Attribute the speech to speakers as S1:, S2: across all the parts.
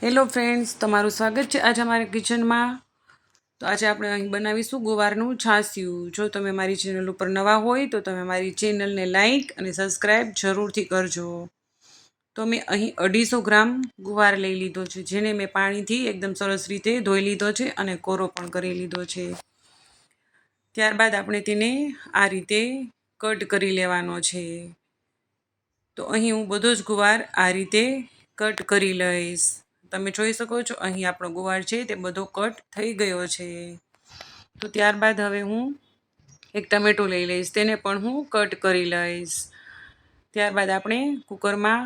S1: Hello friends, તમારું સ્વાગત છે આજે અમારા કિચનમાં। તો આજે આપણે અહીં બનાવીશું ગુવારનું છાશિયું। જો તમે મારી ચેનલ ઉપર નવા હોય તો તમે મારી ચેનલને લાઈક અને સબસ્ક્રાઈબ જરૂરથી કરજો। તો મેં અહીં 250 ગ્રામ ગુવાર લઈ લીધો છે, જેને મેં પાણીથી એકદમ સરસ રીતે ધોઈ લીધો છે અને કોરો પણ કરી લીધો છે। ત્યારબાદ આપણે તેને આ રીતે કટ કરી લેવાનો છે। તો અહીં હું બધો જ ગુવાર આ રીતે કટ કરી લઈશ। તમે જોઈ શકો છો અહીં આપણો ગુવાર છે તે બધો કટ થઈ ગયો છે। તો ત્યારબાદ હવે હું એક ટમેટું લઈ લઈશ, તેને પણ હું કટ કરી લઈશ। ત્યારબાદ આપણે કુકરમાં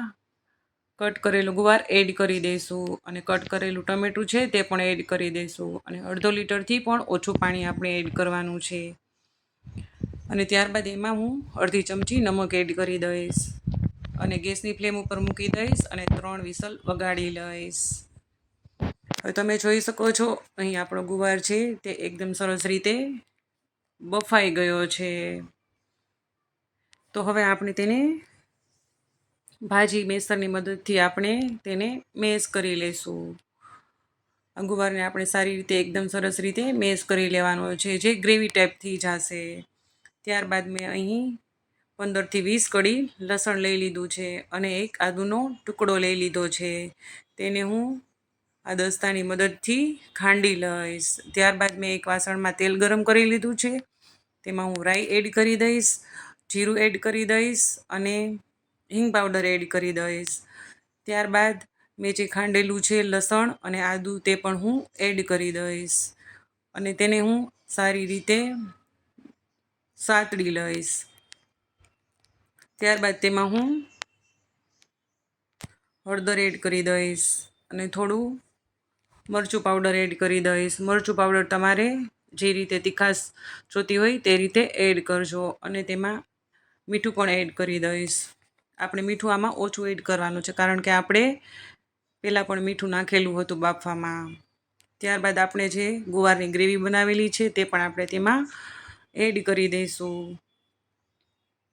S1: કટ કરેલું ગુવાર એડ કરી દઈશું અને કટ કરેલું ટમેટું છે તે પણ એડ કરી દઈશું અને અડધો લીટરથી પણ ઓછું પાણી આપણે એડ કરવાનું છે। અને ત્યારબાદ એમાં હું અડધી ચમચી નમક એડ કરી દઈશ અને ગેસની ફ્લેમ ઉપર મૂકી દઈશ અને 3 વિસલ વગાડી લઈશ। હવે તમે જોઈ શકો છો અહીં આપણો ગુવાર છે તે એકદમ સરસ રીતે બફાઈ ગયો છે। તો હવે આપણે તેને ભાજી મેસરની મદદથી આપણે તેને મેશ કરી લઈશું। ગુવારને આપણે સારી રીતે એકદમ સરસ રીતે મેશ કરી લેવાનો છે, જે ગ્રેવી ટાઈપ થઈ જશે। ત્યારબાદ મેં અહીં 15 થી 20 કળી લસણ લઈ લીધું છે અને એક આદુનો ટુકડો લઈ લીધો છે, તેને હું આ દસ્તાની મદદથી ખાંડી લઈશ। ત્યારબાદ મેં એક વાસણમાં તેલ ગરમ કરી લીધું છે, તેમાં હું રાઈ એડ કરી દઈશ, જીરું એડ કરી દઈશ અને હિંગ પાવડર એડ કરી દઈશ। ત્યારબાદ મેં જે ખાંડેલું છે લસણ અને આદું તે પણ હું એડ કરી દઈશ અને તેને હું સારી રીતે સાતળી લઈશ। ત્યારબાદ તેમાં હું હળદર એડ કરી દઈશ અને થોડું મરચું પાવડર એડ કરી દઈશ। મરચું પાવડર તમારે જે રીતે તીખાશ જોતી હોય તે રીતે એડ કરજો અને તેમાં મીઠું પણ એડ કરી દઈશ। આપણે મીઠું આમાં ઓછું એડ કરવાનું છે, કારણ કે આપણે પહેલાં પણ મીઠું નાખેલું હતું બાફવામાં। ત્યારબાદ આપણે જે ગુવારની ગ્રેવી બનાવેલી છે તે પણ આપણે તેમાં એડ કરી દઈશું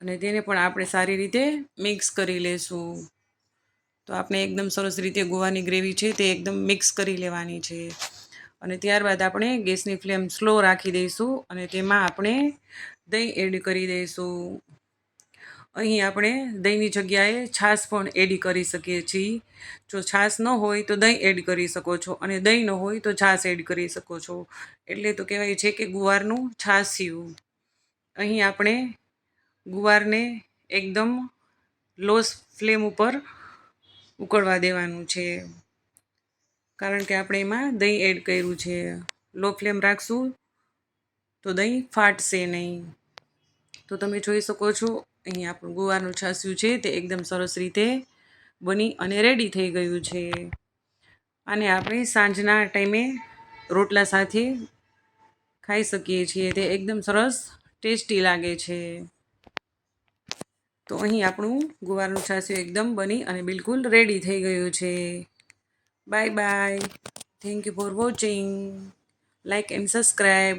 S1: અને તેને પણ આપણે સારી રીતે મિક્સ કરી લઈશું। તો આપણે એકદમ સરસ રીતે ગુવારની ગ્રેવી છે તે એકદમ મિક્સ કરી લેવાની છે અને ત્યારબાદ આપણે ગેસની ફ્લેમ સ્લો રાખી દઈશું અને તેમાં આપણે દહીં એડ કરી દઈશું। અહીં આપણે દહીંની જગ્યાએ છાશ પણ એડ કરી શકીએ છીએ। જો છાશ ન હોય તો દહીં એડ કરી શકો છો અને દહીં ન હોય તો છાશ એડ કરી શકો છો। એટલે તો કહેવાય છે કે ગુવારનું છાશિયું। અહીં આપણે ગુવારને એકદમ લો ફ્લેમ ઉપર ઉકળવા દેવાનું છે, કારણ કે આપણે એમાં દહીં એડ કર્યું છે। લો ફ્લેમ રાખશું તો દહીં ફાટશે નહીં। તો તમે જોઈ શકો છો અહીં આપણું ગુવારનું છાશિયું છે તે એકદમ સરસ રીતે બની અને રેડી થઈ ગયું છે। અને આપણે સાંજના ટાઈમે રોટલા સાથે ખાઈ શકીએ છીએ, તે એકદમ સરસ ટેસ્ટી લાગે છે। તો અહીં આપણું ગુવારનું છાશિયું એકદમ બની અને બિલકુલ રેડી થઈ ગયું છે। Bye bye, thank you for watching, like and subscribe.